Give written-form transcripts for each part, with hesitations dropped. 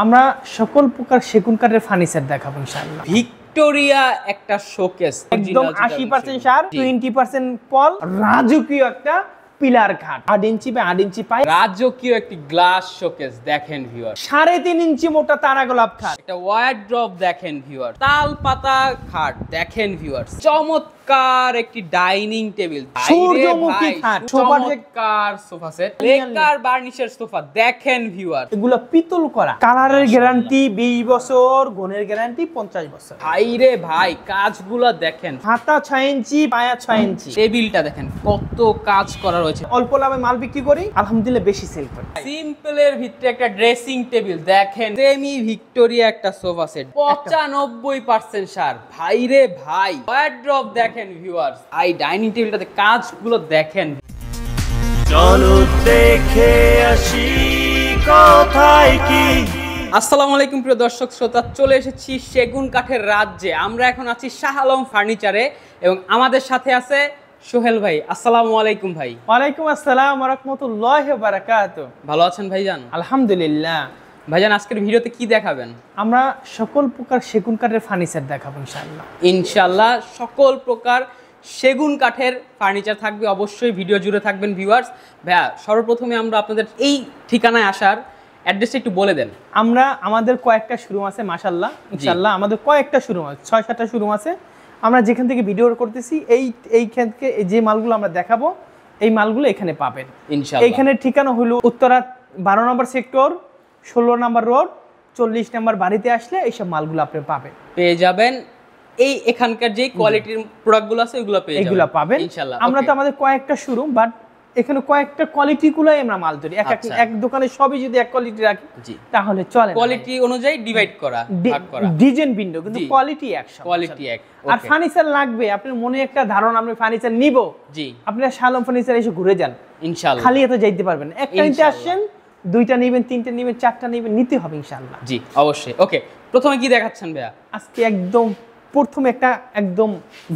আমরা সকল প্রকার সেগুন কাঠের ফার্নিচার দেখাবো ইনশাআল্লাহ। ভিক্টোরিয়া একটা শোকেস, একদম 80% সার, 20% পল, রাজকীয় একটা পিলার কাঠ, 8 ইঞ্চি বাই 8 ইঞ্চি পাই, রাজকীয় একটি গ্লাস শোকেস দেখেন ভিউয়ার, 3.5 ইঞ্চি মোটা তারা গোলাপ খাট, একটা ওয়ার্ড্রপ দেখেন ভিউয়ার, তাল পাতা খাট দেখেন ভিউয়ার, চমৎকার একটি ডাইনিং টেবিল, সূর্যমুখী খাট, চমৎকার সোফা সেট, লেকার বার্নিশের সোফা দেখেন ভিউয়ার। এগুলো পিতল করা, কালারের গ্যারান্টি 20 বছর, গুণের গ্যারান্টি 50 বছর। ভাইরে ভাই কাজগুলো দেখেন, হাতা 6 ইঞ্চি, পায়া 6 ইঞ্চি, টেবিলটা দেখেন কত কাজ করা রয়েছে। অল্প লাভে মাল বিক্রি করি, আলহামদুলিল্লাহ বেশি সেল করি। সিম্পলের ভিতরে একটা ড্রেসিং টেবিল দেখেন, সেমি ভিক্টোরিয়া একটা সোফা সেট 95% সার। ভাইরে ভাই ওয়ার্ড্রপ দেখেন ভিউয়ার্স, এই ডাইনিং টেবিলটাতে কাজগুলো দেখেন। চলো দেখে আসি কোথায় কি। আসসালামু আলাইকুম প্রিয় দর্শক শ্রোতা, চলে এসেছি সেগুন কাঠের রাজ্যে। আমরা এখন আছি শাহ আলম ফার্নিচারে এবং আমাদের সাথে আছে সোহেল ভাই। আসসালামু আলাইকুম ভাই। ওয়ালাইকুম আসসালাম ওয়া রাহমাতুল্লাহি ওয়া বারাকাতুহু। ভালো আছেন ভাইজান? আলহামদুলিল্লাহ। ভাইজান আজকের ভিডিওতে কি দেখাবেন? আমরা সকল প্রকার সেগুন কাঠের ফার্নিচার দেখাবো ইনশাআল্লাহ। ইনশাআল্লাহ সকল প্রকার সেগুন কাঠের ফার্নিচার থাকবে, অবশ্যই ভিডিও জুড়ে থাকবেন ভিউয়ার্স। ভাইয়া সর্বপ্রথমে আমরা আপনাদের এই ঠিকানায় আসার অ্যাড্রেসটা একটু বলে দেন। আমাদের কয়েকটা শোরুম আছে মাশাআল্লাহ, ইনশাআল্লাহ আমাদের কয়েকটা শোরুম আছে, 6-7টা শোরুম আছে। আমরা যেখান থেকে ভিডিও করতেছি এইখান থেকে যে মালগুলো আমরা দেখাবো এই মালগুলো এখানে পাবেন ইনশাআল্লাহ। এইখানের ঠিকানা হলো উত্তরা 12 নম্বর সেক্টর, 16 নম্বর রোড, 40 নম্বর বাড়িতে আসলে এইসব মালগুলো আপনি পাবেন, পেয়ে যাবেন। এই এখানকার যে কোয়ালিটির প্রোডাক্টগুলো আছে ওগুলো এগুলো পাবেন ইনশাআল্লাহ। আমরা তো আমাদের কয়েকটা শোরুম, বাট এখানে কয়েকটা কোয়ালিটিগুলোই আমরা মাল ধরি। এক দোকানে সবই যদি এক কোয়ালিটি রাখি তাহলে চলে, কোয়ালিটি অনুযায়ী ডিভাইড করা, ভাগ করা, ডিজাইন ভিন্ন কিন্তু কোয়ালিটি একশো, কোয়ালিটি এক। আর ফার্নিচার লাগবে আপনার মনে একটা ধারণা, আপনি ফার্নিচার নিব, জি আপনারা শাহ আলম ফার্নিচার এসে ঘুরে যান ইনশাআল্লাহ, খালি এত যাইতে পারবেন। একটা নিতে আসেন, 2টা নেবেন, 3টা নেবেন, 4টা নেবেন, নিতে হবে ইনশাআল্লাহ। জি অবশ্যই। ওকে, প্রথমে কি দেখাচ্ছেন ভাইয়া? আজকে প্রথমে একটা একদম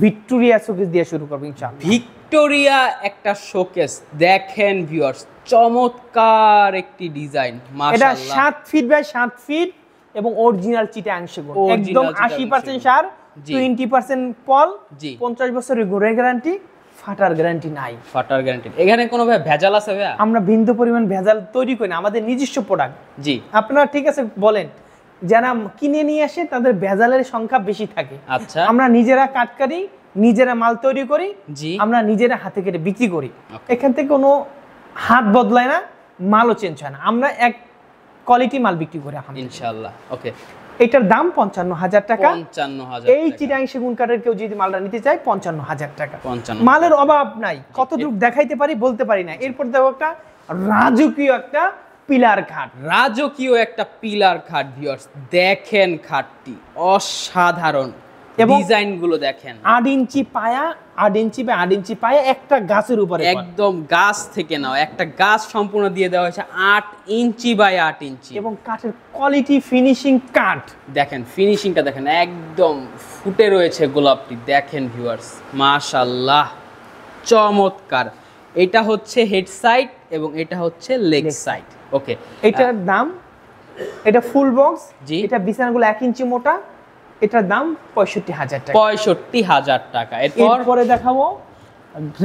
ভিক্টোরিয়া শোকেস দিয়ে শুরু করব ইনশাআল্লাহ। ভিক্টোরিয়া একটা শোকেস দেখেন ভিউয়ার্স, চমৎকার একটি ডিজাইন এটা মাশাআল্লাহ। 7 ফিট বাই 7 ফিট এবং অরিজিনাল চিটাং সেগুন, একদম 80% সার, 20% পল, 50 বছরের গুণের গ্যারান্টি, ফাটার গ্যারান্টি নাই। ফাটার গ্যারান্টি এখানে কোনো ভাই ভেজাল আছে ভাইয়া? আমরা বিন্দু পরিমাণ ভেজাল তৈরি করি না, আমাদের নিজস্ব প্রোডাক্ট। জি আপনারা ঠিক আছে বলেন, যারা কিনে নিয়ে আসে তাদের ভেজালের সংখ্যা বেশি থাকে। আচ্ছা, আমরা নিজেরা কাটকারি, নিজেরা মাল তৈরি করি, জি আমরা নিজেরা হাতে কেটে বিক্রি করি। এখান থেকে কোনো হাত বদলায় না, মালও চেঞ্জ হয় না, আমরা এক কোয়ালিটি মাল বিক্রি করি ইনশাআল্লাহ। ওকে, এটার দাম 55,000 টাকা। 55,000 এই চিটাং সেগুন কাঠের কেউ যদি মালটা নিতে চায় 55,000 টাকা। 55 মালের অভাব নাই, কতটুকু দেখাইতে পারি বলতে পারি না। এরপর দেখো একটা রাজকীয় একটা পিলার খাট, রাজকীয় একটা পিলার খাট ভিউয়ার্স, দেখেন খাটটি অসাধারণ এবং ডিজাইনগুলো দেখেন। 8 ইঞ্চি পায়া, 8 ইঞ্চি বাই 8 ইঞ্চি পায়া, একটা গাছের উপরে, একদম গাছ থেকে নাও, একটা গাছ সম্পূর্ণ দিয়ে দেওয়া হয়েছে 8 ইঞ্চি বাই 8 ইঞ্চি। এবং কাঠের কোয়ালিটি ফিনিশিং কাঠ দেখেন, ফিনিশিংটা দেখেন, একদম ফুটে রয়েছে গোলাপটি দেখেন ভিউয়ার্স, মাশাআল্লাহ চমৎকার। এটা হচ্ছে হেড সাইড এবং এটা হচ্ছে লেগ সাইড। ওকে, এটার দাম, এটা ফুল বক্স, জি এটা বিছানাগুলো 1 ইঞ্চি মোটা, এটার দাম 65,000 টাকা। 65,000 টাকা। এরপরে দেখাবো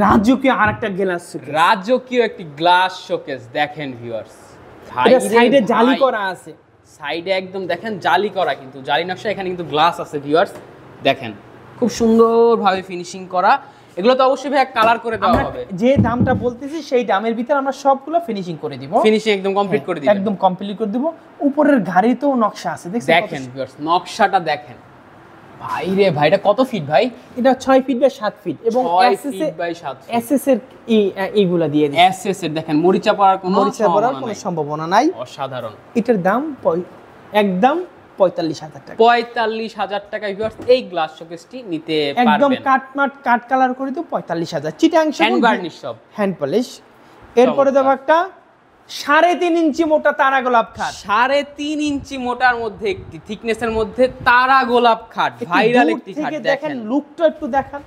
রাজকীয় আরেকটা গ্লাস শোকেস, রাজকীয় একটি গ্লাস শোকেস দেখেন ভিউয়ার্স, এটা সাইডে জালি করা আছে, সাইডে একদম দেখেন জালি করা, কিন্তু জালি নকশা, এখানে কিন্তু গ্লাস আছে ভিউয়ার্স, দেখেন খুব সুন্দরভাবে ফিনিশিং করা। এগুলো তো অবশ্যই ভাই কালার করে দেওয়া হবে। যে দামটা বলতেছি সেই দামের ভিতরে আমরা সবগুলো ফিনিশিং করে দিব, ফিনিশিং একদম কমপ্লিট করে দিব, একদম কমপ্লিট করে দিব। উপরের গাড়িতেও নকশা আছে, দেখেন ভিউয়ার্স, নকশাটা দেখেন। ভাই রে ভাই, এটা কত ফিট ভাই? এটা 6 ফিট বাই 7 ফিট এবং 6 ফিট বাই 7 ফিট। এসএস এর এইগুলা দিয়ে দিই, এসএস এর দেখেন, মরিচা পড়ার কোনো সম্ভাবনা নাই। অসাধারণ। এটার দাম একদম 45,000 টাকা। 45,000 টাকা ভিউয়ার্স, এই গ্লাস শোকেসটি নিতে পারবেন। একদম কাট কালার করে দিও 45,000। চিটাং হ্যান্ড বার্নিশ সব, হ্যান্ড পলিশ। এরপরে দেব একটা 3.5 ইঞ্চি মোটা তারা গোলাপ খাট, 3.5 ইঞ্চি মোটার মধ্যে একটি থিকনেসের মধ্যে তারা গোলাপ খাট, ভাইরাল একটি খাট দেখেন। লুকটা একটু দেখান,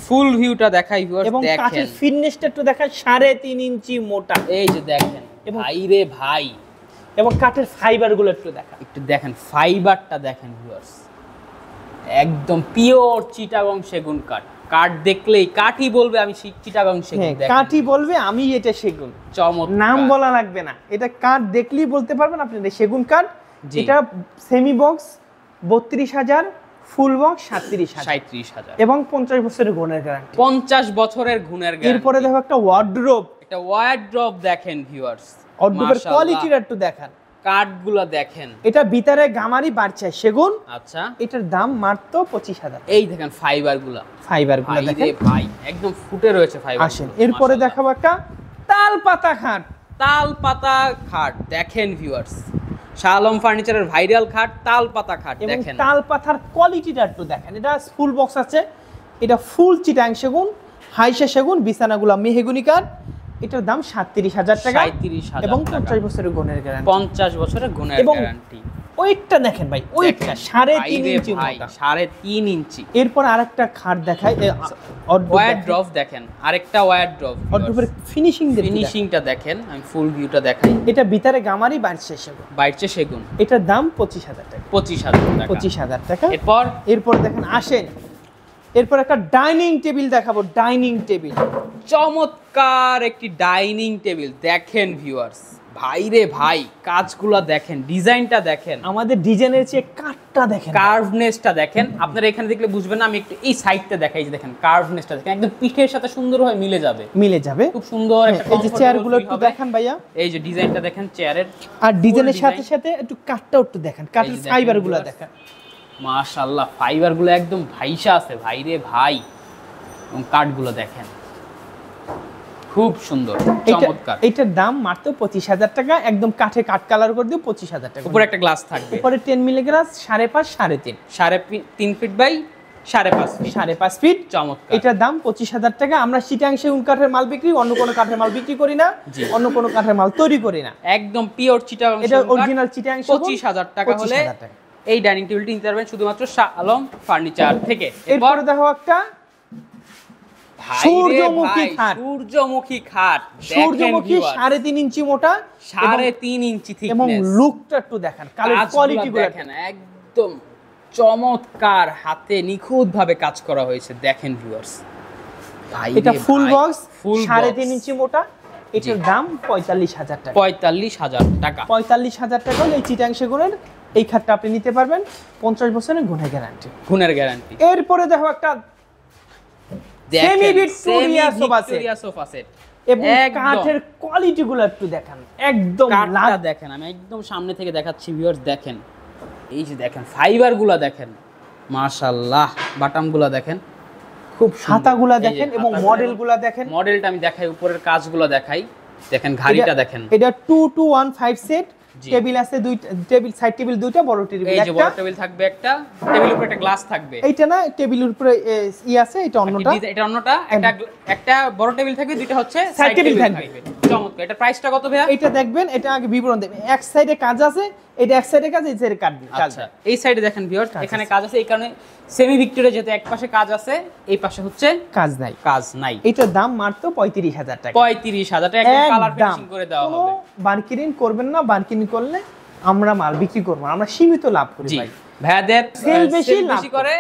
ফুল ভিউটা দেখাই ভিউয়ার্স, এবং দেখেন কাঠের ফিটনেসটা একটু দেখান। 3.5 ইঞ্চি মোটা, এই যে দেখেন ভাই রে ভাই, এবং কাঠের ফাইবার গুলো একটু দেখান। একটু দেখেন ফাইবারটা দেখেন ভিউয়ার্স, একদম পিওর চিটাগং সেগুন কাঠ। কাঠ দেখলেই কাঠই বলবে আমি চিটাগং সেগুন। দেখেন কাঠই বলবে আমি এটা সেগুন, চমৎকার। নাম বলা লাগবে না, এটা কাঠ দেখলেই বলতে পারবেন আপনি এটা সেগুন কাঠ। জি। এটা সেমি বক্স 32,000, ফুল বক্স 37,000 37,000 এবং 50 বছরের গুণের গ্যারান্টি। 50 বছরের গুণের গ্যারান্টি। এরপরে দেখো একটা ওয়ার্ডরোব, একটা ওয়ার্ডরোব দেখেন ভিউয়ার্স, ওয়ার্ডরোবের কোয়ালিটিটা একটু দেখান। কাঠগুলো দেখেন, এটা ভিতরে গামারি বাড়ছে সেগুন। আচ্ছা এটার দাম মাত্র 25,000। এই দেখেন ফাইবারগুলো, ফাইবারগুলো ভাই দেখেন। রে ভাই একদম ফুটে রয়েছে ফাইবার। আসেন এরপরে দেখাবো একটা তাল পাতা খাট। তাল পাতা খাট দেখেন ভিউয়ার্স, শাহ আলম ফার্নিচারের ভাইরাল খাট তাল পাতা খাট এবং দেখেন। তাল পাতার কোয়ালিটিটা একটু দেখেন। এটা ফুল বক্স আছে, এটা ফুল চিটাং সেগুন, হাইসা সেগুন, বিছানাগুলো মেহগুনি কাঠ। এটার দাম 37,000 টাকা 37,000 এবং টাকা। 50 বছরের গুণের গ্যারান্টি। 50 বছরের গুণের এবং গ্যারান্টি। ওয়েটটা দেখেন ভাই, ওয়েটটা 3.5 ইঞ্চি মোটা। 3.5 ইঞ্চি। এরপর আরেকটা খাট দেখায়, ওয়ার্ড্রপ দেখেন, আরেকটা ওয়ার্ড্রপ। অর্ডারের ফিনিশিং ফিনিশিংটা দেখেন, আমি ফুল ভিউটা দেখাই। এটা ভিতরে গামারি বাড়ছে সেগুন। বাইরছে সেগুন, এটার দাম 25,000 টাকা। 25,000 টাকা। 25,000 টাকা। এরপর এরপর দেখেন আসেন, এরপর একটা ডাইনিং টেবিল দেখাবো। ডাইনিং টেবিল, চমৎকার একটি ডাইনিং টেবিল দেখেন ভিউয়ার্স, ভাই রে ভাই কাজগুলো দেখেন, ডিজাইনটা দেখেন, আমাদের ডিজাইনের চেয়ে কাঠটা দেখেন, কার্ভনেসটা দেখেন। আপনারা এখানে দেখলে বুঝবেন না, আমি একটু এই সাইডটা দেখাই, যে দেখেন কার্ভনেসটা দেখেন, একদম পিঠের সাথে সুন্দরভাবে মিলে যাবে, মিলে যাবে। খুব সুন্দর একটা এই যে চেয়ারগুলো একটু দেখান ভাইয়া। এই যে ডিজাইনটা দেখেন চেয়ারের, আর ডিজাইনের সাথে design। সাথে একটু কাঠটাও একটু দেখেন, কাঠের এই যে ফাইবারগুলো দেখেন দেখেন। মাশাআল্লাহ ফাইবারগুলো একদম ভাইসা আছে, ভাই রে ভাই। এবং কাঠগুলো দেখেন খুব সুন্দর, চমৎকার। এটার দাম মাত্র 25,000 টাকা, একদম কাঠে কাঠ কালার করে দিও 25,000 টাকা। উপরে একটা গ্লাস থাকবে, উপরে 10 milli glass, 5.5 3.5 3.5 feet by 5.5 feet, 5.5 feet. চমৎকার। এটার দাম 25,000 টাকা। আমরা চিটাং সেগুন কাঠের মাল বিক্রি, অন্য কোনো কাঠের মাল বিক্রি করি না, জি। অন্য কোনো কাঠের মাল তৈরি করি না। একদম পিওর চিটাগং এটা অরিজিনাল চিটাং সেগুন। 25,000 টাকা হলে 25,000 টাকা। এই ডাইনিং টেবিলটি নিতে পারবেন শুধুমাত্র শাহ আলম ফার্নিচার থেকে। এরপরে দেখো একটা ভাই রে সূর্যমুখী ভাই, খাট। সূর্যমুখী খাট সূর্যমুখী দেখেন 3.5 ইঞ্চি মোটা 3.5 ইঞ্চি এবং থিকনেস, লুকটা একটু দেখেন, কালার কোয়ালিটি দেখেন একদম চমৎকার, হাতে নিখুঁত ভাবে কাজ করা হয়েছে দেখেন ভিউয়ার্স। ভাই এটা রে ফুল ভাই, বক্স ফুল 3.5 ইঞ্চি মোটা। এটার দাম 45,000 টাকা। 45,000 টাকা। 45,000 টাকা হলে এই চিটাং সেগুনের এই খাটটা আপনি নিতে পারবেন, 50 বছরের গুণের গ্যারান্টি। গুণের গ্যারান্টি। এরপরে দেখো একটা সেমি ভিক্টোরিয়া সোফা সেট এবং কাঠের কোয়ালিটি গুলো একটু দেখেন, একদম কাঠটা দেখেন, আমি একদম সামনে থেকে দেখাচ্ছি ভিউয়ার্স দেখেন। এই যে দেখেন ফাইবার গুলা দেখেন, মাশাআল্লাহ বাটাম গুলা দেখেন, খুব হাতাগুলা দেখেন এবং মডেল গুলা দেখেন। মডেলটা আমি দেখাই, উপরের কাজগুলো দেখাই, দেখেন ঘাড়িটা দেখেন। এটা 2-2-1-5 সেট। জি। টেবিল আছে দুইটা, টেবিল সাইড টেবিল দুইটা, বড় টেবিল এই যে একটা। বড় টেবিল থাকবে একটা, টেবিলের উপরে একটা গ্লাস থাকবে। এইটা না, টেবিলের উপরে আছে, এটা অন্যটা। এটা অন্যটা, একটা বড় টেবিল থাকবে, দুইটা হচ্ছে সাইড টেবিল থাকবে। চমৎকার। এটা প্রাইসটা কত ভাইয়া? এটা দেখবেন, এটা আগে বিবরণ দেবেন। এক সাইডে কাজ আছে, এটা এক সাইডে কাজ, এই সাইডে কাজ। আচ্ছা এই সাইডে দেখেন ভিউয়ার্স, এখানে কাজ আছে, এই কারণে সেমি ভিক্টোরিয়া যেহেতু এক পাশে কাজ আছে, এই পাশে হচ্ছে কাজ নাই। কাজ নাই। এটার দাম মাত্র 35,000 টাকা। 35,000 টাকা একদম কালার ফিনিশিং করে দেওয়া হবে। বার্কিনিং করবেন না, বার্কিনিং করলে আমরা মাল বিক্রি করব না, আমরা সীমিত লাভ করি জি ভাই। ভাইয়াদের সেল বেশি, লাভ বেশি করে,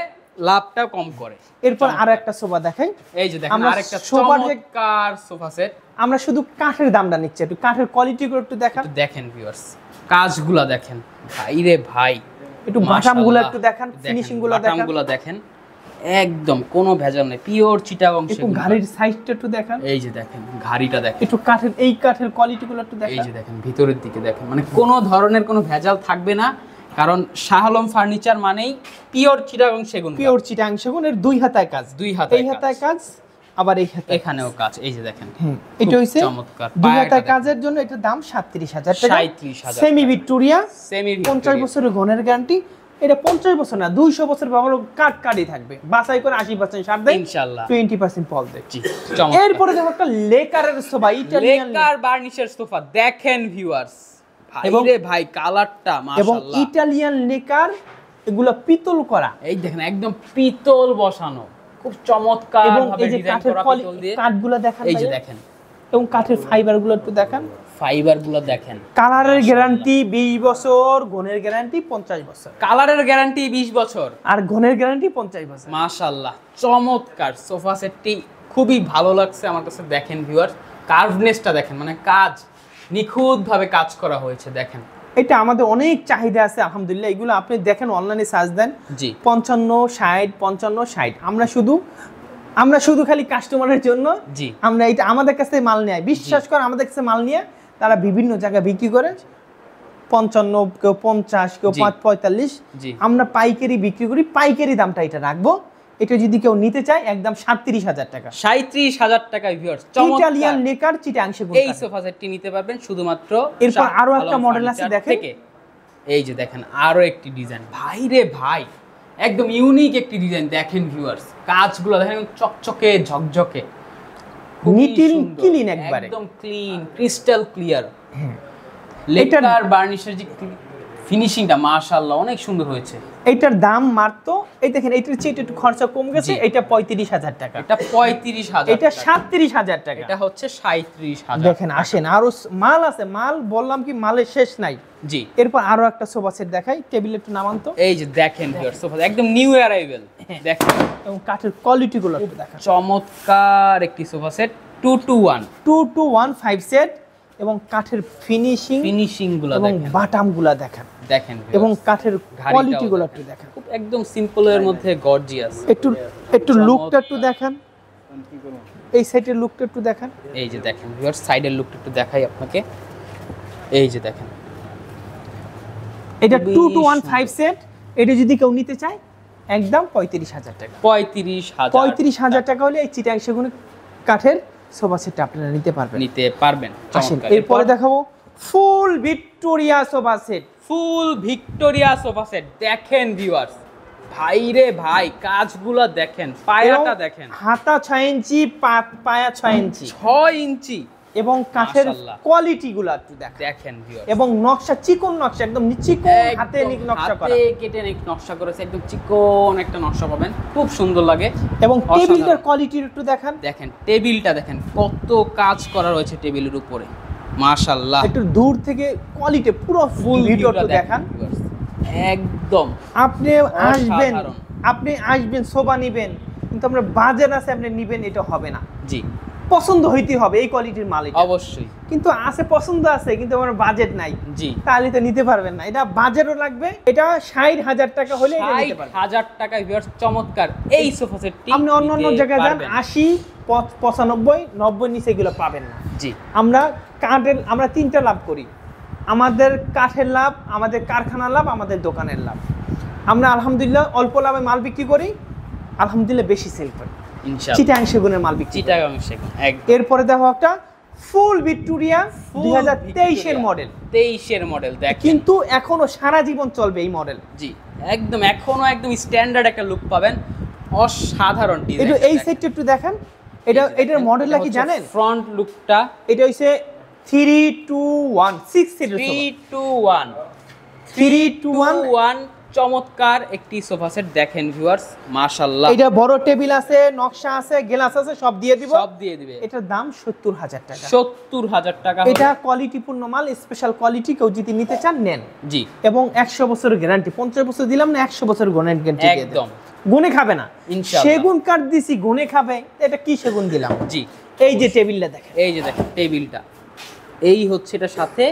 লাভটা কম করে। এরপর আর একটা সোফা দেখাই। এই যে দেখেন আমরা আরেকটা সোফার যে- চমৎকার সোফা সেট, আমরা শুধু কাঠের দামটা নিচ্ছি, একটু কাঠের কোয়ালিটি গুলো একটু দেখান, একটু দেখেন ভিউয়ার্স, কাজগুলা দেখেন, ভাই রে ভাই। একটু বাটামগুলো একটু দেখান, ফিনিশিং গুলো দেখান, বাটামগুলো দেখেন, একদম কোনো ভেজাল নেই, পিওর চিটাগং একটু সেগুন কাঠ। ঘাড়ির সাইজটা একটু দেখান, এই যে দেখেন ঘাড়িটা দেখেন, একটু কাঠের এই কাঠের কোয়ালিটি গুলো একটু এই দেখান। যে দেখেন ভিতরের দিকে দেখেন, মানে কোনো ধরনের কোনো ভেজাল থাকবে না, কারণ শাহ আলম ফার্নিচার মানেই পিওর চিটাগং সেগুন কাঠ। পিওর চিটাং সেগুনের দুই হাতায় কাজ, দুই হাতায় এই হাতায় কাজ, আবার এই হাতায় এখানেও কাজ। এই যে দেখেন এটা হইছে চমৎকার। দুই পায়াটা হাতায় দেখেন। কাজের জন্য এটা দাম 37,000 টাকা। 37,000 সেমি ভিক্টোরিয়া, সেমি 50 বছরের গুণের গ্যারান্টি। এটা 50 বছর না, 200 বছর ব্যবহার কাঠই থাকবে, বাছাই করে 80% সার দেয়, ইনশাআল্লাহ 20% ফল দেয়। জি চমৎকার। এরপরে দেখো একটা লেকারের সোফা, ইটালিয়ান লেকার বার্নিশের সোফা দেখেন ভিউয়ার্স, ভাই এবং- রে ভাই কালারটা এবং মাশাআল্লাহ। ইটালিয়ান লেকার, এগুলো পিতল করা এই দেখেন একদম পিতল বসানো, খুব চমৎকার এবং ভাবে এই যে ডিজাইন কাঠের করা পিতল দিয়ে। কাঠগুলো দেখান এই যে ভাইয়া। দেখেন এবং কাঠের ফাইবার গুলো একটু দেখান। ফাইবার গুলো দেখেন, কালারের গ্যারান্টি 20 বছর, গুণের গ্যারান্টি 50 বছর। কালারের গ্যারান্টি 20 বছর আর গুণের গ্যারান্টি 50 বছর। মাশাআল্লাহ, চমৎকার সোফা সেটটি, খুবই ভালো লাগছে আমার কাছে। দেখেন ভিউয়ার্স, কার্ভনেসটা দেখেন, মানে কাজ নিখুঁতভাবে কাজ করা হয়েছে। দেখেন এটা আমাদের অনেক চাহিদা আছে আলহামদুলিল্লাহ। এগুলো আপনি দেখেন অনলাইনে সার্চ দেন, জি 55 60 55 60। আমরা শুধু খালি কাস্টমারের জন্য জি আমরা এটা আমাদের কাছে মাল নেয়, বিশ্বাস করে আমাদের কাছে মাল নিয়ে তারা বিভিন্ন জায়গায় বিক্রি করে। 55, কেউ 50, কেউ জি। 45। জি আমরা পাইকারি বিক্রি করি, পাইকারি দামটা এটা রাখবো। এটা যদি কেউ নিতে চায় একদম 37,000 টাকা। 37,000 টাকায় ভিউয়ার্স, ইটালিয়ান চমৎকার নেকার চিটাং সেগুন এই কাঠ। সোফা সেটটি নিতে পারবেন শুধুমাত্র এরপর শাহ আরো আলম একটা মডেল আছে ফার্নিচার দেখেন। থেকে। এই যে দেখেন আরো একটি ডিজাইন, ভাই রে ভাই, একদম ইউনিক একটি ডিজাইন। দেখেন ভিউয়ার্স, কাজগুলো দেখেন চকচকে ঝকঝকে, খুবই Neat and সুন্দর, clean একবারে। একদম ক্লিন, ক্রিস্টাল ক্লিয়ার। হ্যাঁ। লেকার বার্নিশের যে ফিনিশিংটা মাশাআল্লাহ অনেক সুন্দর হয়েছে। এইটার দাম মাত্র, এই দেখেন এইটার চেয়ে একটু খরচা কম গেছে, জি। এটা 35,000 টাকা, এটা 35,000, এটা 37,000 টাকা। এটা হচ্ছে 37,000। দেখেন আসেন, আরো মাল আছে, মাল বললাম কি মালের শেষ নাই। জি এরপর আরো একটা সোফা সেট দেখাই, টেবিল একটু নামান তো। এই যে দেখেন ভিউয়ার্স, সোফা একদম নিউ অ্যারাইভেল। দেখেন এবং কাঠের কোয়ালিটি গুলো একটু দেখান। চমৎকার একটি sofa set, 2 to 1 2 to 1 5 set, এবং কাঠের ফিনিশিং গুলো এবং দেখেন, বাটাম গুলা দেখেন, দেখেন এবং viewers, কাঠের ঘাড়িটাও কোয়ালিটি গুলো দেখেন। একটু দেখেন। খুব একদম সিম্পল এর মধ্যে গর্জিয়াস। একটু লুকটা একটু দেখেন, এই সাইডের লুকটা একটু দেখেন। এই যে দেখেন ভিউয়ার্স, সাইডের লুকটা একটু দেখাই আপনাকে। এই যে দেখেন, এটা খুবই 2 to 1 সুন্দর। 5 সেট, এটা যদি কেউ নিতে চায় একদম 35,000 টাকা। 35,000 টাকা হলে এই চিটাং সেগুন কাঠের সোফা সেটটা আপনারা নিতে পারবেন। নিতে পারবেন। আসেন চমৎকার। এরপরে দেখাবো ফুল ভিক্টোরিয়া সোফা সেট। ফুল ভিক্টোরিয়া সোফা সেট দেখেন ভিউয়ার্স, ভাই রে ভাই, কাজগুলো দেখেন, পায়াটা দেখেন, হাতা 6 ইঞ্চি, পায়া 6 ইঞ্চি, 6 ইঞ্চি। এবং কাঠের মাশাআল্লাহ। কোয়ালিটি গুলো একটু দেখেন। দেখেন ভিউয়ার্স, এবং নকশা চিকন নকশা, একদম চিকন হাতে নকশা করা, হাতে কেটে নকশা করেছে, একদম চিকন একটা নকশা পাবেন, খুব সুন্দর লাগে। এবং অসাধারণ। টেবিলটার কোয়ালিটি একটু দেখান। দেখেন টেবিলটা দেখেন, কত কাজ করা রয়েছে টেবিলের উপরে, মাশাআল্লাহ। একটু দূর থেকে কোয়ালিটি পুরো ফুল ভিডিওটা দেখান। viewers, একদম আপনি আসবেন, অসাধারণ। আপনি সোফা নেবেন, কিন্তু আমরা বাজেট আছে আপনি নেবেন, এটা হবে না। জি পছন্দ হইতে হবে এই কোয়ালিটির মাল এটা। অবশ্যই। কিন্তু আছে, পছন্দ আছে, কিন্তু আমার বাজেট নাই, জি তাহলে তো নিতে পারবেন না। এটা বাজেটও লাগবে, এটা 60,000 টাকা হলে এটা নিতে পারবেন। 60,000 টাকায় ভিউয়ার্স, চমৎকার এই সোফা সেটটি আপনি অন্য জায়গায় যান 80 95 90 নিচে এগুলো পাবেন না। জি আমরা 3টা লাভ করি, আমাদের কাঠের লাভ, আমাদের কারখানার লাভ, আমাদের দোকানের লাভ। আমরা আলহামদুলিল্লাহ অল্প লাভে মাল বিক্রি করি, আলহামদুলিল্লাহ বেশি সেল করি। ইনশাআল্লাহ চিটাং সেগুনের মাল বিক্রি করি। চিটাগাং সেগুন একদম। এরপরে দেখো একটা ফুল ভিক্টোরিয়া 2023 এর মডেল, 23 এর মডেল দেখেন, কিন্তু এখনো সারা জীবন চলবে এই মডেল। জি একদম এখনো একদম স্ট্যান্ডার্ড একটা লুক পাবেন, অসাধারণ এটা ডিজাইন। এই সেটটা একটু দেখেন। এটার মডেলটা কি জানেন? ফ্রন্ট লুকটা এটা হইছে 3 to 1 6 সিটের 3 to 1 3 to 1। চমৎকার একটি সোফা সেট দেখেন ভিউয়ার্স, মাশাআল্লাহ। এটা বড় টেবিল আছে, নকশা আছে, গ্লাস আছে, সব দিয়ে দিব। সব দিয়ে দিবে। এটার দাম 70,000 টাকা। 70,000 টাকা হবে। এটা কোয়ালিটিপূর্ণ মাল, স্পেশাল কোয়ালিটি, কেউ যদি নিতে চান নেন। জি এবং 100 বছরের গ্যারান্টি, 50 বছর দিলাম না, 100 বছর গ্যারান্টি একদম গুনে খাবে না। ইনশাআল্লাহ। সেগুন কাঠ দিছি, গুনে খাবে, এটা কি সেগুন দিলাম। জি এই যে টেবিলটা দেখেন, এই যে দেখেন টেবিলটা, এই হচ্ছে এটার সাথে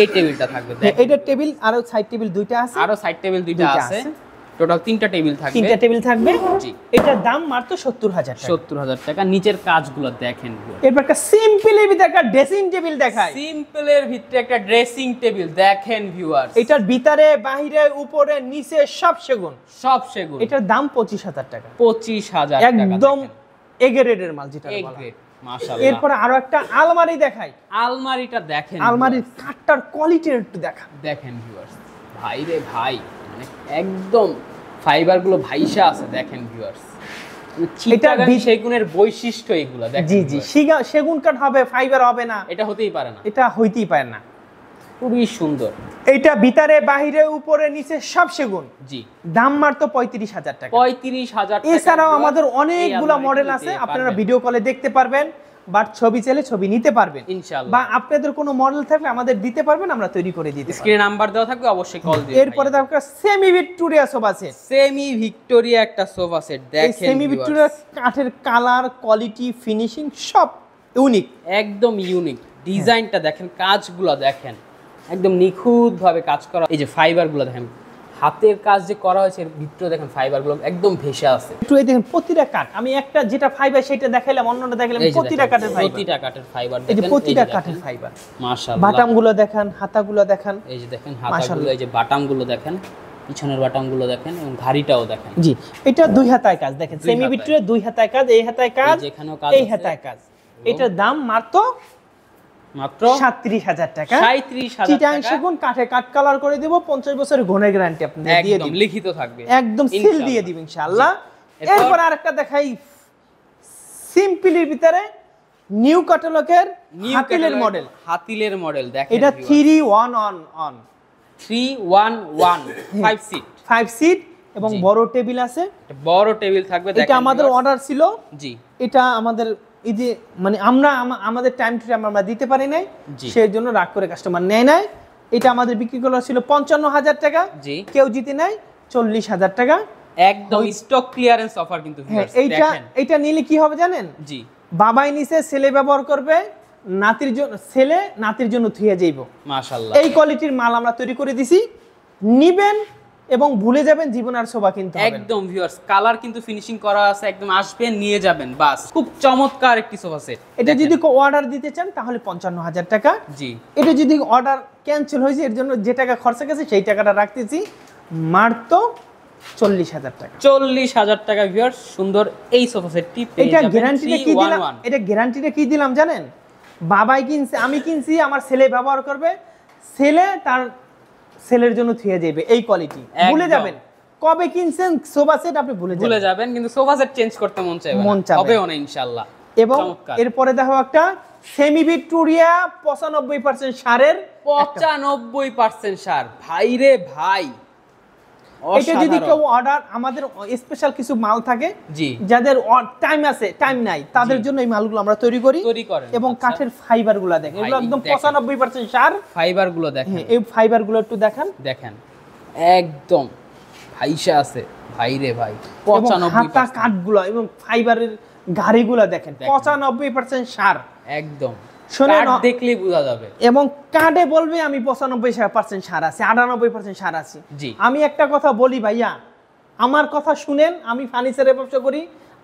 এই টেবিলটা থাকবে দেখেন। এইটা টেবিল, আরো সাইড টেবিল দুইটা আছে, আরো সাইড টেবিল দুইটা দুইটা আছে, আছে। টোটাল 3টা টেবিল থাকবে। 3টা টেবিল থাকবে। জি এটার দাম মাত্র 70,000 টাকা। 70,000 টাকা। নিচের কাজগুলো দেখেন, এরপর একটা সিম্পলের ভিতরে একটা ড্রেসিং টেবিল দেখায়। সিম্পলের ভিতরে একটা ড্রেসিং টেবিল দেখেন ভিউয়ার্স, এটার ভিতরে বাহিরে উপরে নিচে সব সেগুন। সব সেগুন। এটার দাম 25,000 টাকা, 25,000 টাকা একদম এ গ্রেডের মাল যেটা এ বলা হয়। গ্রেড, মাশাআল্লাহ। এরপরে আরো একটা আলমারি দেখাই। আলমারিটা দেখেন, আলমারির কাঠটার কোয়ালিটি একটু দেখা। দেখেন ভিউয়ার্স, ভাই রে ভাই, মানে একদম ফাইবার গুলো ভাইসা আছে দেখেন ভিউয়ার্স। চিটাগাং সেগুনের বৈশিষ্ট্য এগুলো দেখেন। জি জি, সেগুন কাঠ হবে, ফাইবার হবে না, এটা হতেই পারে না, এটা হইতেই পারে না। খুবই সুন্দর। এটা ভিতরে বাহিরে উপরে নিচে সব সেগুন। জি দাম মাত্র 35,000 টাকা। 35,000 টাকা। এছাড়াও আমাদের অনেকগুলা মডেল আছে, আপনারা ভিডিও কলে দেখতে পারবেন। বাট ছবি চাইলে ছবি নিতে পারবেন ইনশাআল্লাহ। বা আপনাদের কোনো মডেল থাকলে আমাদের দিতে পারবেন, আমরা তৈরি করে দিতে পারবো। স্ক্রিনে নাম্বার দেওয়া থাকবে, অবশ্যই কল দিবেন। এরপরে দেখো semi Victoria sofa set. Semi Victoria একটা সোফা সেট এই দেখেন সেমি ভিক্টোরিয়া কাঠের কালার, কোয়ালিটি, ফিনিশিং সব ইউনিক, একদম ইউনিক। ডিজাইনটা দেখেন, কাজগুলো দেখেন, একদম নিখুঁত ভাবে কাজ করা। এই যে ফাইবারগুলো দেখেন, হাতের কাজ যে করা হয়েছে, এর ভিতরে দেখেন ফাইবারগুলো একদম ভেসে আছে। একটু এই দেখেন প্রতিটা কাঠ, আমি একটা যেটা ফাইবার সেটা দেখাইলাম, অন্যটা দেখাইলাম, এই যে প্রতিটা দেখেন, কাঠের ফাইবার, প্রতিটা কাঠের ফাইবার এই যে দেখেন, প্রতিটা এই যে কাঠের দেখেন, ফাইবার। মাশাআল্লাহ। বাটামগুলো দেখেন, হাতাগুলো দেখেন, এই যে দেখেন হাতাগুলো, এই যে বাটামগুলো দেখেন, পিছনের বাটামগুলো দেখেন, এবং ঘাড়িটাও দেখেন। জি এটা দুই হাতায় কাজ দেখেন, সেমি হাতায়। ভিক্টোরিয়া দুই হাতায় কাজ, এই হাতায় কাজ, এই যেখানেও কাজ এই আছে। হাতায় কাজ। এটার দাম মাত্র মাত্র 37,000 টাকা। 37,000 চিটাং টাকা। সেগুন কাঠে কাঠ কালার করে দেব, 50 বছরের ঘনের গ্যারান্টি আপনি দিয়ে একদম দিবেন, লিখিত থাকবে, একদম সিল ইনশাআল্লাহ। দিয়ে দিবেন ইনশাআল্লাহ। জি। এরপর- এরপর আরেকটা দেখাই সিম্পলের ভিতরে নিউ ক্যাটালগের নিউ হাতিলের ক্যাটালগ, মডেল। হাতিলের মডেল দেখেন, এটা 3-1-on 311 5 সিট, 5 সিট এবং জি। বড় টেবিল আছে। বড় টেবিল থাকবে এটা দেখেন আমাদের viewers। অর্ডার ছিল, জি এটা আমাদের এই যে মানে আমরা আমাদের টাইম টু টাইম আমরা দিতে পারি নাই, জি। সেই জন্য রাগ করে কাস্টমার নেয় নাই। এটা আমাদের বিক্রি করা ছিল 55,000 টাকা, জি। কেউ জিতে নেয় 40,000 টাকা। একদম স্টক ক্লিয়ারেন্স অফার কিন্তু হ্যাঁ, viewers, দেখেন। এইটা নিলে কি হবে জানেন, জি বাবাই নিচে ছেলে ব্যবহার করবে, নাতির জন্য ছেলে নাতির জন্য থুয়ে যাইব। মাশাআল্লাহ, এই কোয়ালিটির মাল আমরা তৈরি করে দিছি, নিবেন এবং ভুলে যাবেন জীবন আর শোভা কিন্তু হবে না। একদম ভিউয়ার্স, কালার কিন্তু ফিনিশিং করা আছে, একদম আসবেন নিয়ে যাবেন বাস। খুব চমৎকার একটি সোফা সেট। এটা যদি অর্ডার দিতে চান তাহলে 55,000 টাকা। জি এটা যদি অর্ডার ক্যান্সেল হয়েছে, এর জন্য যে টাকা খরচা গেছে সেই টাকাটা রাখতেছি, মাত্র 40,000 টাকা। 40,000 টাকা ভিউয়ার্স, সুন্দর এই সোফা সেটটি পেয়ে এটা যাবেন গ্যারান্টিটা কি দিলাম, 311। এটা গ্যারান্টিটা কি দিলাম জানেন, বাবাই কিনছে, আমি কিনছি, আমার ছেলে ব্যবহার করবে, ছেলে তার ছেলের জন্য থুয়ে যাবে। এই কোয়ালিটি ভুলে একদম। যাবেন, কবে কিনছেন সোফা সেট আপনি ভুলে ভুলে যাবেন। যাবেন, কিন্তু সোফা সেট চেঞ্জ করতে মন চাইবে মন না, চাবে। হবেও না ইনশাআল্লাহ। এবং চমৎকার। এরপরে দেখো একটা সেমি ভিক্টোরিয়া 95% সারের, 95% সার, ভাই রে ভাই, এটা যদি অসাধারণ। কেউ অর্ডার, আমাদের স্পেশাল কিছু মাল থাকে জি যাদের টাইম আছে, টাইম নাই, তাদের জি। জন্য এই মালগুলো আমরা তৈরি করি। তৈরি করেন, এবং আচ্ছা। কাঠের ফাইবার গুলা দেখেন, এগুলো ভাই, একদম দেখেন। 95% সার। ফাইবার গুলো দেখেন, হ্যাঁ, এই ফাইবার গুলো একটু দেখান, দেখেন একদম ভাইসা আছে, ভাই রে ভাই। এবং হাতা 95% কাঠগুলো এবং ফাইবারের গাড়িগুলো দেখেন, দেখেন। 95% সার। একদম শোনেন, কাঠ দেখলেই বোঝা যাবে। এবং কার্ডে বলবে আমি 95% সার আছে, 98% সার আছে। জি। আমি একটা কথা বলি ভাইয়া, আমার কথা শুনেন, আমি ফার্নিচারের ব্যবসা করি,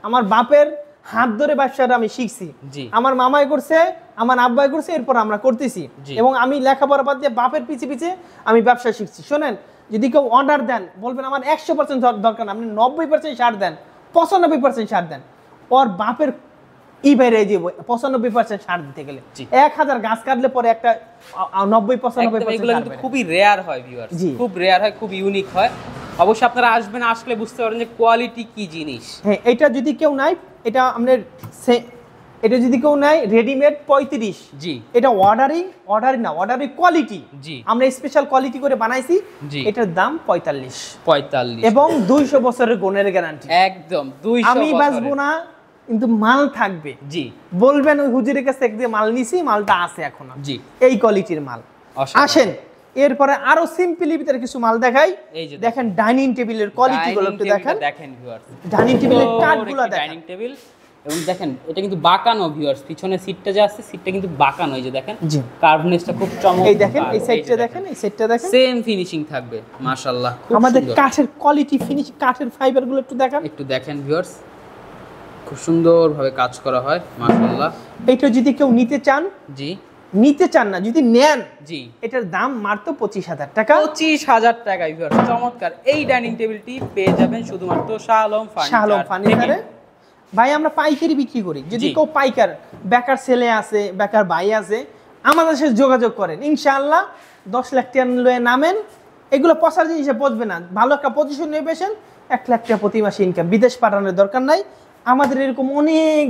আমার বাপের হাত ধরে ব্যবসাটা আমি শিখছি। জি। আমার মামাই করছে, আমার আব্বাই করছে, এরপর আমরা করতেছি। জি। এবং আমি লেখাপড়া বাদ দিয়ে বাপের পিছে পিছে আমি ব্যবসা শিখছি। শোনেন, যদি কেউ অর্ডার দেন, বলবেন আমার 100% দরকার না, আপনি 90% সার দেন, 95% সার দেন, ওর বাপের বাইরে যাবো 95% সার দিতে গেলে। জি। 1000 গাছ কাটলে পরে একটা 90-95% একদম এগুলো সার কিন্তু বেরোয়। খুবই রেয়ার হয় ভিউয়ার্স, জি। খুব রেয়ার হয়, খুব ইউনিক হয়। অবশ্যই আপনারা আসবেন, আসলে বুঝতে পারবেন যে কোয়ালিটি কি জিনিস। হ্যাঁ, এটা যদি কেউ নাই, এটা আমাদের এটা যদি কেউ নাই রেডিমেড 35। জি এটা অর্ডারি কোয়ালিটি, জি আমরা স্পেশাল কোয়ালিটি করে বানাইছি। জি। এটার দাম 45 45 এবং 200 বছরের গুণের গ্যারান্টি। একদম 200 আমি বছরের। বাঁচবো না, কিন্তু মাল থাকবে। জি বলবেন ওই হুজুরের কাছে একদিন মাল নিছি, মালটা আছে এখনো। জি এই কোয়ালিটির মাল। অসাধারণ। আসেন, এরপরে আরো সিম্পলি ভিতরে কিছু মাল দেখাই। এই যে দেখেন ডাইনিং টেবিলের কোয়ালিটি গুলো একটু দেখেন, দেখেন ভিউয়ার্স, ডাইনিং টেবিলের কাঠগুলো দেখেন। ডাইনিং টেবিল, এবং দেখেন এটা কিন্তু বাঁকানো ভিউয়ার্স, পিছনে সিটটা যে আছে সিটটা কিন্তু বাঁকানো, এই যে দেখেন জি। কার্ভনেসটা খুব চমৎকার। এই দেখেন, এই সাইডটা দেখেন, এই সাইডটা দেখেন, সেম ফিনিশিং থাকবে মাশাআল্লাহ, খুব আমাদের সুন্দর। কাঠের কোয়ালিটি, ফিনিশ, কাঠের ফাইবার গুলো একটু দেখান। একটু দেখেন ভিউয়ার্স, খুব সুন্দরভাবে কাজ করা হয় মাশাআল্লাহ। এইটা যদি কেউ নিতে চান না, যদি নেন, জি এটার দাম মাত্র 25,000 টাকা। 25,000 টাকা ভিউয়ার্স, চমৎকার এই ডাইনিং টেবিলটি পেয়ে যাবেন শুধুমাত্র শাহ আলম ফার্নিচারে। ভাই আমরা পাইকারি বিক্রি করি, যদি জি। কেউ পাইকার, বেকার ছেলে আছে, বেকার ভাই আছে, আমাদের সাথে যোগাযোগ করেন, ইনশাআল্লাহ 10 লাখ টাকা লয়ে নামেন। এগুলো পচার জিনিসে পচবে না, ভালো একটা পজিশন নিয়ে বেসেন, 1 লাখ টাকা প্রতি মাসে ইনকাম। বিদেশ পাঠানোর দরকার নাই, আমাদের এরকম অনেক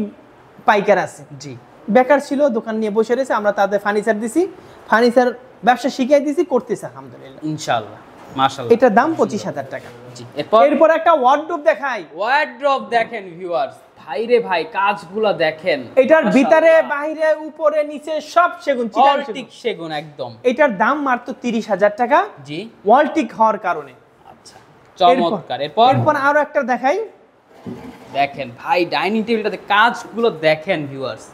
পাইকার আছে। জি বেকার ছিল, দোকান নিয়ে বসে রয়েছে, আমরা তাদের ফার্নিচার দিছি, ফার্নিচার ব্যবসা শিখিয়ে দিছি, করতেছে আলহামদুলিল্লাহ। ইনশাআল্লাহ মাশাআল্লাহ। এটার দাম 25,000 টাকা। জি এরপর এরপর একটা ওয়ার্ডরোব দেখাই। ওয়ার্ড্রপ দেখেন ভিউয়ার্স, ভাইরে ভাই কাজগুলো দেখেন, এটার ভিতরে বাইরে উপরে নিচে সব সেগুন, চিটাং সেগুন। অল্টিক সেগুন একদম। এটার দাম মাত্র 30,000 টাকা, জি ওয়ালটিক হওয়ার কারণে। আচ্ছা চমৎকার। এরপর আরো একটা দেখাই, দেখেন ভাই ডাইনিং টেবিলটাতে কাজগুলো দেখেন ভিউয়ার্স,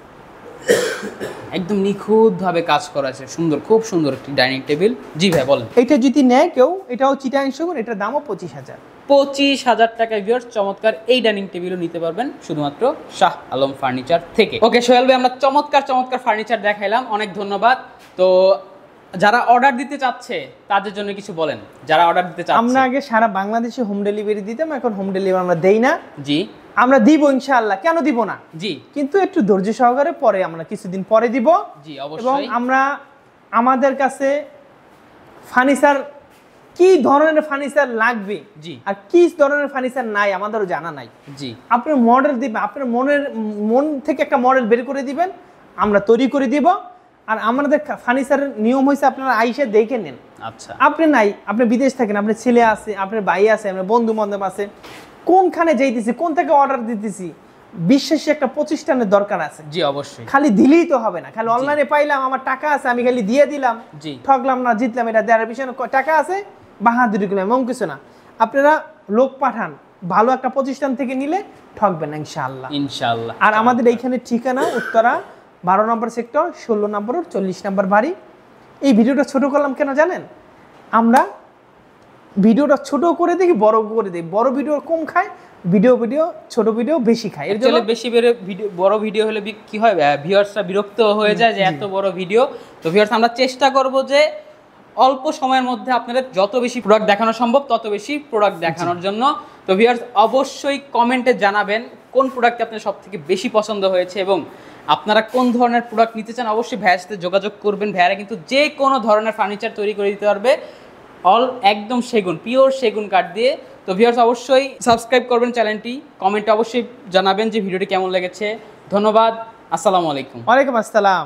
একদম নিখুঁত ভাবে কাজ করা আছে, সুন্দর, খুব সুন্দর একটি ডাইনিং টেবিল। জি ভাই বলেন। এটা যদি নেয় কেউ, এটাও চিটাং সেগুন, এটার দামও 25,000। 25,000 টাকায় ভিউয়ার্স চমৎকার এই ডাইনিং টেবিলও নিতে পারবেন শুধুমাত্র শাহ আলম ফার্নিচার থেকে। ওকে সোহেল ভাই, আমরা চমৎকার চমৎকার ফার্নিচার দেখাইলাম, অনেক ধন্যবাদ। তো যারা অর্ডার দিতে চাচ্ছে তাদের জন্য কিছু বলেন, যারা অর্ডার দিতে চাচ্ছে। আমরা আগে সারা বাংলাদেশে হোম ডেলিভারি দিতাম, এখন হোম ডেলিভারি আমরা দেই না। জি আমরা দিব ইনশাআল্লাহ, কেন দিব না, জি কিন্তু একটু ধৈর্য সহকারে পরে, আমরা কিছুদিন পরে দিব। জি এবং অবশ্যই। আমরা আমাদের কাছে ফার্নিচার, কি ধরনের ফার্নিচার লাগবে জি আর কি ধরনের ফার্নিচার নাই আমাদেরও জানা নাই। জি আপনি মডেল দিবেন, আপনার মন থেকে একটা মডেল বের করে দিবেন, আমরা তৈরি করে দিব। আর আমাদের ফার্নিচারের নিয়ম হয়েছে আপনারা আইসে দেখে নেন। আচ্ছা আপনি নাই, আপনি বিদেশ থাকেন, আপনার ছেলে আছে, আপনার ভাই আছে, আপনার বন্ধু বান্ধব আছে, কোনখানে যাইতেছি, কোন থেকে অর্ডার দিতেছি, বিশ্বাসী একটা প্রতিষ্ঠানের দরকার আছে। জি অবশ্যই। খালি দিলেই তো হবে না, খালি অনলাইনে পাইলাম, আমার টাকা আছে, আমি খালি দিয়ে দিলাম, জি ঠকলাম না জিতলাম, এটা দেওয়ার বিষয় না। টাকা আছে বাহাদুরি করলাম, এমন কিছু না। আপনারা লোক পাঠান, ভালো একটা প্রতিষ্ঠান থেকে নিলে ঠকবেন না ইনশাআল্লাহ। ইনশাআল্লাহ। আর আমাদের এইখানে ঠিকানা উত্তরা 12 নম্বর সেক্টর, 16 নম্বর 40 নম্বর বাড়ি। এই ভিডিওটা ছোট করলাম কেন জানেন? আমরা ভিডিওটা ছোট করে দেখি, বড় করে দিই, বড় ভিডিও কম খায়, ভিডিও ছোট ভিডিও বেশি খায়। এর জন্য বেশি ভিডিও, বড় ভিডিও হলে কি হয়, ভিউয়ার্সরা বিরক্ত হয়ে যায় যে এত বড় ভিডিও। তো ভিউয়ার্স আমরা চেষ্টা করব যে অল্প সময়ের মধ্যে আপনাদের যত বেশি প্রোডাক্ট দেখানো সম্ভব তত বেশি প্রোডাক্ট দেখানোর জন্য। তো ভিউয়ার্স অবশ্যই কমেন্টে জানাবেন কোন প্রোডাক্টটি আপনার সবথেকে বেশি পছন্দ হয়েছে এবং আপনারা কোন ধরনের প্রোডাক্ট নিতে চান। অবশ্যই ভাইয়ের সাথে যোগাযোগ করবেন, ভাইয়ারা কিন্তু যে কোনো ধরনের ফার্নিচার তৈরি করে দিতে পারবে, একদম সেগুন, পিওর সেগুন কাঠ দিয়ে। তো ভিউয়ার্স অবশ্যই সাবস্ক্রাইব করবেন চ্যানেলটি, কমেন্টে অবশ্যই জানাবেন যে ভিডিওটি কেমন লেগেছে। ধন্যবাদ, আসসালামু আলাইকুম। ওয়ালাইকুম আসসালাম।